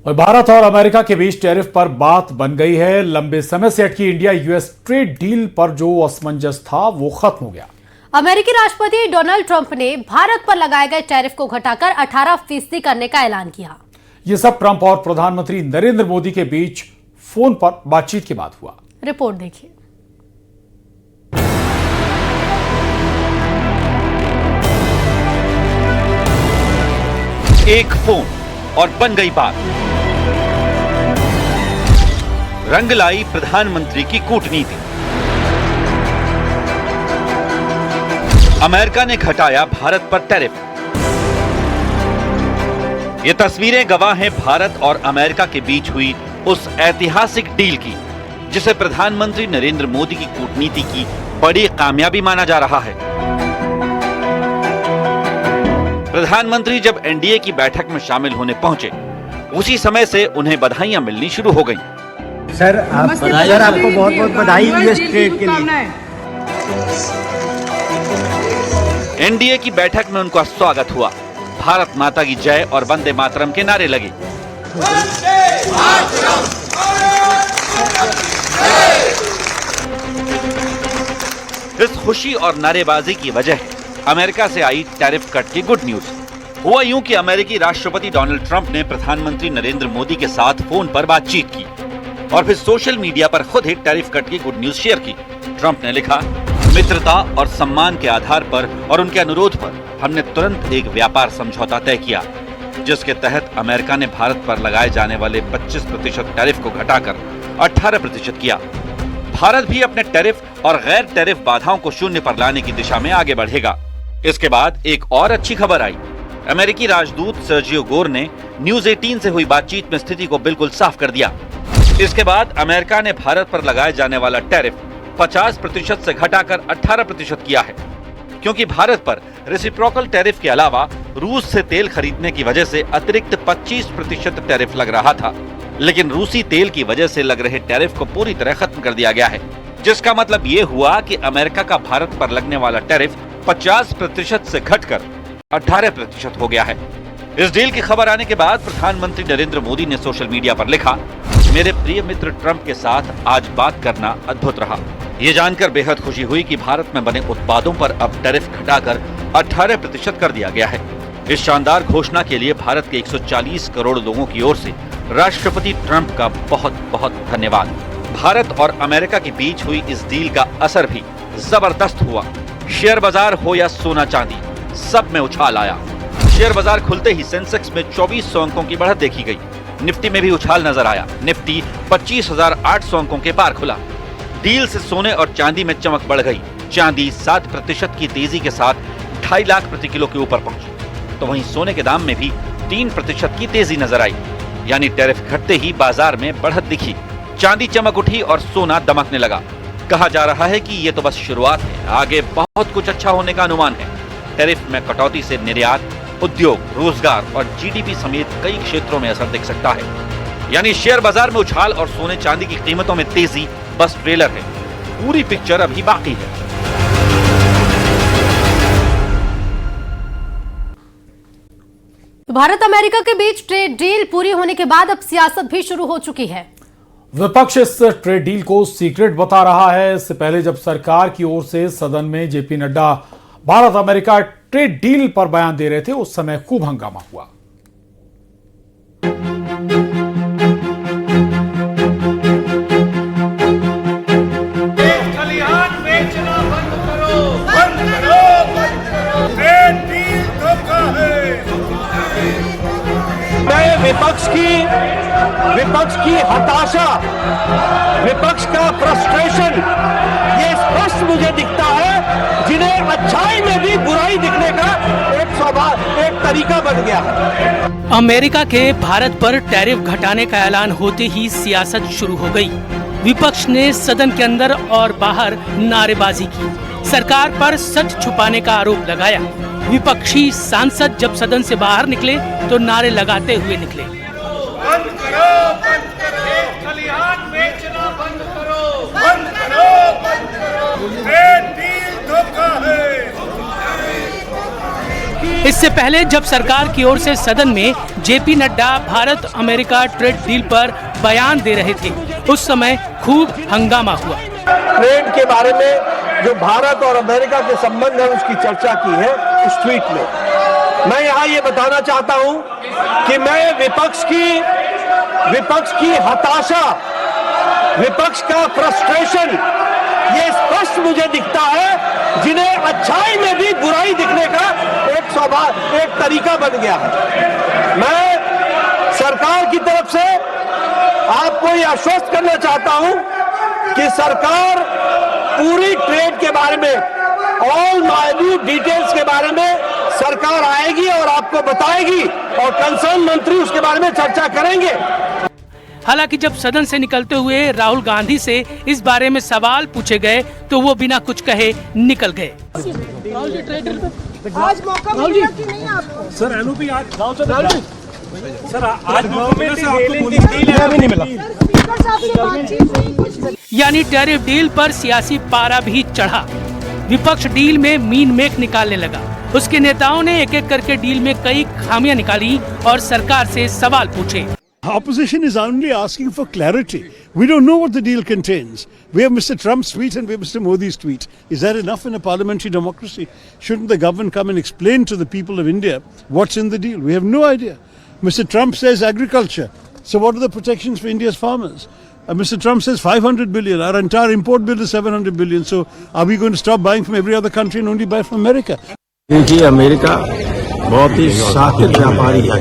और भारत और अमेरिका के बीच टैरिफ पर बात बन गई है। लंबे समय से अटकी इंडिया यूएस ट्रेड डील पर जो असमंजस था वो खत्म हो गया। अमेरिकी राष्ट्रपति डोनाल्ड ट्रंप ने भारत पर लगाए गए टैरिफ को घटाकर 18% करने का ऐलान किया। ये सब ट्रंप और प्रधानमंत्री नरेंद्र मोदी के बीच फोन पर बातचीत के बाद हुआ। रिपोर्ट देखिए। एक फोन और बन गई बात। रंग लाई प्रधानमंत्री की कूटनीति। अमेरिका ने घटाया भारत पर टैरिफ। ये तस्वीरें गवाह हैं भारत और अमेरिका के बीच हुई उस ऐतिहासिक डील की, जिसे प्रधानमंत्री नरेंद्र मोदी की कूटनीति की बड़ी कामयाबी माना जा रहा है। प्रधानमंत्री जब एनडीए की बैठक में शामिल होने पहुंचे, उसी समय से उन्हें बधाइयां मिलनी शुरू हो गईं। सर आपको बहुत बहुत बधाई यूएस ट्रेड के लिए। एनडीए की बैठक में उनका स्वागत हुआ। भारत माता की जय और वंदे मातरम के नारे लगे। इस खुशी और नारेबाजी की वजह अमेरिका से आई टैरिफ कट की गुड न्यूज। हुआ यूं कि अमेरिकी राष्ट्रपति डोनाल्ड ट्रंप ने प्रधानमंत्री नरेंद्र मोदी के साथ फोन पर बातचीत की और फिर सोशल मीडिया पर खुद ही टैरिफ कट की गुड न्यूज शेयर की। ट्रंप ने लिखा, मित्रता और सम्मान के आधार पर और उनके अनुरोध पर हमने तुरंत एक व्यापार समझौता तय किया, जिसके तहत अमेरिका ने भारत पर लगाए जाने वाले 25% टैरिफ को घटाकर 18% किया। भारत भी अपने टैरिफ और गैर टैरिफ बाधाओं को शून्य पर लाने की दिशा में आगे बढ़ेगा। इसके बाद एक और अच्छी खबर आई। अमेरिकी राजदूत सर्जियो गोर ने न्यूज 18 से हुई बातचीत में स्थिति को बिल्कुल साफ कर दिया। इसके बाद अमेरिका ने भारत पर लगाए जाने वाला टैरिफ 50% से घटाकर 18% किया है, क्योंकि भारत पर रेसिप्रोकल टैरिफ के अलावा रूस से तेल खरीदने की वजह से अतिरिक्त 25% टैरिफ लग रहा था। लेकिन रूसी तेल की वजह से लग रहे टैरिफ को पूरी तरह खत्म कर दिया गया है, जिसका मतलब ये हुआ कि अमेरिका का भारत पर लगने वाला टैरिफ 50% से घटकर 18% हो गया है। इस डील की खबर आने के बाद प्रधानमंत्री नरेंद्र मोदी ने सोशल मीडिया पर लिखा, मेरे प्रिय मित्र ट्रंप के साथ आज बात करना अद्भुत रहा। ये जानकर बेहद खुशी हुई कि भारत में बने उत्पादों पर अब टैरिफ घटाकर 18% कर दिया गया है। इस शानदार घोषणा के लिए भारत के 140 करोड़ लोगों की ओर से राष्ट्रपति ट्रंप का बहुत बहुत धन्यवाद। भारत और अमेरिका के बीच हुई इस डील का असर भी जबरदस्त हुआ। शेयर बाजार हो या सोना चांदी, सब में उछाल आया। शेयर बाजार खुलते ही सेंसेक्स में 2400 अंकों की बढ़त देखी गई। निफ्टी में भी उछाल नजर आया। निफ्टी 25,800 अंकों के पार खुला। डील से सोने और चांदी में चमक बढ़ गई। चांदी 7% की तेजी के साथ 2.5 लाख प्रति किलो के ऊपर पहुंची, तो वहीं सोने के दाम में भी 3% की तेजी नजर आई। यानी टैरिफ घटते ही बाजार में बढ़त दिखी। चांदी चमक उठी और सोना दमकने लगा। कहा जा रहा है कि ये तो बस शुरुआत है, आगे बहुत कुछ अच्छा होने का अनुमान है। टैरिफ में कटौती से निर्यात, उद्योग, रोजगार और जीडीपी समेत कई क्षेत्रों में असर दिख सकता है। यानी शेयर बाजार में उछाल और सोने चांदी की कीमतों में तेजी बस ट्रेलर है, पूरी पिक्चर अभी बाकी है। भारत अमेरिका के बीच ट्रेड डील पूरी होने के बाद अब सियासत भी शुरू हो चुकी है। विपक्ष इस ट्रेड डील को सीक्रेट बता रहा है। इससे पहले जब सरकार की ओर से सदन में JP Nadda Bharat America trade deal पर बयान दे रहे थे, उस समय खूब हंगामा हुआ। खलिहान बेचना बंद करो, बंद करो, बंद करो। ट्रेड डील धोखा है। विपक्ष की हताशा, विपक्ष का फ्रस्ट्रेशन, ये स्पष्ट मुझे दिखता है। जिन्हें अच्छाई में भी बुराई दिखने का एक स्वभाव, एक तरीका बन गया है। अमेरिका के भारत पर टैरिफ घटाने का ऐलान होते ही सियासत शुरू हो गई। विपक्ष ने सदन के अंदर और बाहर नारेबाजी की, सरकार पर सच छुपाने का आरोप लगाया। विपक्षी सांसद जब सदन से बाहर निकले तो नारे लगाते हुए निकले। बंद करो, बंद करो, खलिहान बेचना बंद करो, बंद करो, बंद करो। ट्रेड डील धोखा है। इससे पहले जब सरकार की ओर से सदन में JP Nadda Bharat America trade deal पर बयान दे रहे थे, उस समय खूब हंगामा हुआ। ट्रेड के बारे में जो भारत और अमेरिका के संबंध है उसकी चर्चा की है इस ट्वीट में। मैं यहाँ ये बताना चाहता हूँ कि मैं विपक्ष की हताशा, विपक्ष का फ्रस्ट्रेशन ये स्पष्ट मुझे दिखता है, जिन्हें अच्छाई में भी बुराई दिखने का एक तरीका बन गया है। मैं सरकार की तरफ से आपको यह आश्वस्त करना चाहता हूं कि सरकार पूरी ट्रेड के बारे में, ऑल माइन्यूट डिटेल्स के बारे में सरकार आएगी और आपको बताएगी और कंसर्न मंत्री उसके बारे में चर्चा करेंगे। हालांकि जब सदन से निकलते हुए राहुल गांधी से इस बारे में सवाल पूछे गए तो वो बिना कुछ कहे निकल गए। आज मौका मिलेगा कि नहीं आपको? सर एनओपी आज सर आज आपको नहीं मिला। स्पीकर साहब से बातचीत नहीं कुछ। यानी टैरिफ डील पर सियासी पारा भी चढ़ा। विपक्ष डील में मीन मेख निकालने लगा। उसके नेताओं ने एक एक करके डील में कई खामियां निकाली और सरकार से सवाल पूछे। Opposition is only asking for clarity. We don't know what the deal contains. We have Mr. Trump's tweet and we have Mr. Modi's tweet. Is that enough in a parliamentary democracy? Shouldn't the government come and explain to the people of India what's in the deal? We have no idea. Mr. Trump says agriculture. So what are the protections for India's farmers? Mr. Trump says 500 billion. Our entire import bill is 700 billion. So are we going to stop buying from every other country and only buy from America? देखिए, America बहुत ही शातिर व्यापारी है।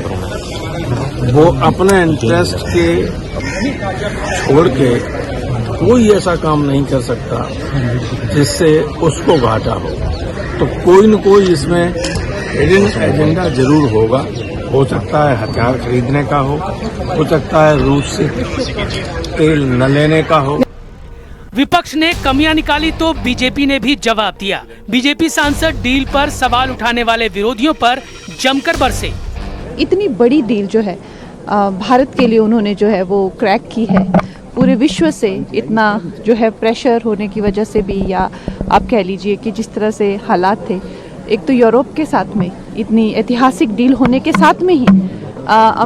वो अपने interest के छोड़ के कोई ऐसा काम नहीं कर सकता जिससे उसको घाटा हो। तो कोई न कोई इसमें हिडन एजेंडा जरूर होगा। हो सकता है हथियार खरीदने का हो सकता है रूस से तेल न लेने का हो। विपक्ष ने कमियां निकाली तो बीजेपी ने भी जवाब दिया। बीजेपी सांसद डील पर सवाल उठाने वाले विरोधियों पर जमकर बरसे। इतनी बड़ी डील जो है भारत के लिए उन्होंने जो है वो क्रैक की है। पूरे विश्व से इतना जो है प्रेशर होने की वजह से भी, या आप कह लीजिए कि जिस तरह से हालात थे, एक तो यूरोप के साथ में इतनी ऐतिहासिक डील होने के साथ में ही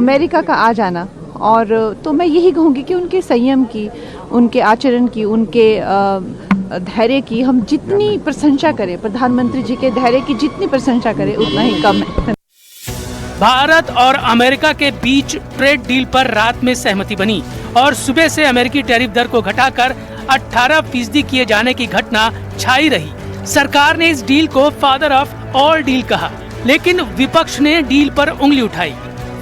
अमेरिका का आ जाना, और तो मैं यही कहूँगी कि उनके संयम की, उनके आचरण की, उनके धैर्य की हम जितनी प्रशंसा करें, प्रधानमंत्री जी के धैर्य की जितनी प्रशंसा करें उतना ही कम है। भारत और अमेरिका के बीच ट्रेड डील पर रात में सहमति बनी और सुबह से अमेरिकी टैरिफ दर को घटाकर 18% किए जाने की घटना छाई रही। सरकार ने इस डील को फादर ऑफ ऑल डील कहा, लेकिन विपक्ष ने डील पर उंगली उठाई।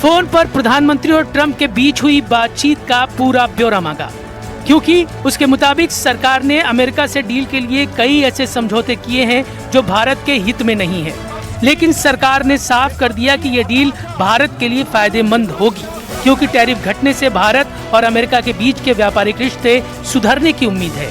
फोन पर प्रधानमंत्री और ट्रंप के बीच हुई बातचीत का पूरा ब्यौरा मांगा, क्योंकि उसके मुताबिक सरकार ने अमेरिका से डील के लिए कई ऐसे समझौते किए हैं जो भारत के हित में नहीं है। लेकिन सरकार ने साफ कर दिया कि ये डील भारत के लिए फायदेमंद होगी, क्योंकि टैरिफ घटने से भारत और अमेरिका के बीच के व्यापारिक रिश्ते सुधरने की उम्मीद है।